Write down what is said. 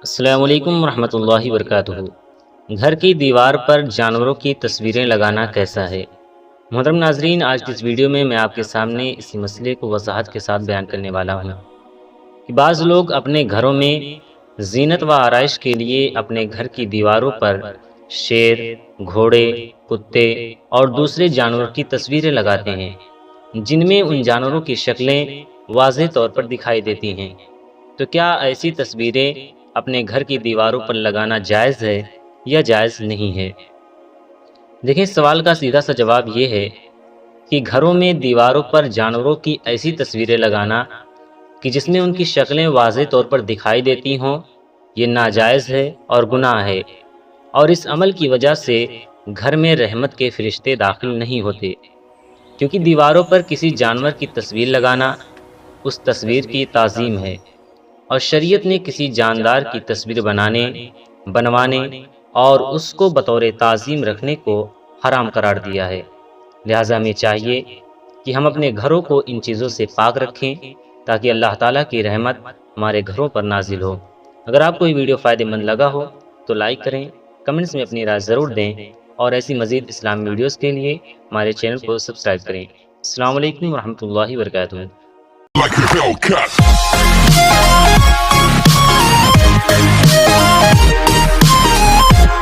السلام علیکم ورحمۃ اللہ وبرکاتہ۔ گھر کی دیوار پر جانوروں کی تصویریں لگانا کیسا ہے؟ محترم ناظرین، آج کی اس ویڈیو میں آپ کے سامنے اسی مسئلے کو وضاحت کے ساتھ بیان کرنے والا ہوں کہ بعض لوگ اپنے گھروں میں زینت و آرائش کے لیے اپنے گھر کی دیواروں پر شیر، گھوڑے، کتے اور دوسرے جانوروں کی تصویریں لگاتے ہیں، جن میں ان جانوروں کی شکلیں واضح طور پر دکھائی دیتی ہیں۔ تو کیا ایسی تصویریں اپنے گھر کی دیواروں پر لگانا جائز ہے یا جائز نہیں ہے؟ دیکھیں، سوال کا سیدھا سا جواب یہ ہے کہ گھروں میں دیواروں پر جانوروں کی ایسی تصویریں لگانا کہ جس میں ان کی شکلیں واضح طور پر دکھائی دیتی ہوں، یہ ناجائز ہے اور گناہ ہے، اور اس عمل کی وجہ سے گھر میں رحمت کے فرشتے داخل نہیں ہوتے، کیونکہ دیواروں پر کسی جانور کی تصویر لگانا اس تصویر کی تعظیم ہے، اور شریعت نے کسی جاندار کی تصویر بنوانے اور اس کو بطور تعظیم رکھنے کو حرام قرار دیا ہے۔ لہٰذا ہمیں چاہیے کہ ہم اپنے گھروں کو ان چیزوں سے پاک رکھیں تاکہ اللہ تعالیٰ کی رحمت ہمارے گھروں پر نازل ہو۔ اگر آپ کو یہ ویڈیو فائدہ مند لگا ہو تو لائک کریں، کمنٹس میں اپنی رائے ضرور دیں، اور ایسی مزید اسلامی ویڈیوز کے لیے ہمارے چینل کو سبسکرائب کریں۔ السلام علیکم ورحمۃ اللہ وبرکاتہ۔ Like a Hellcat.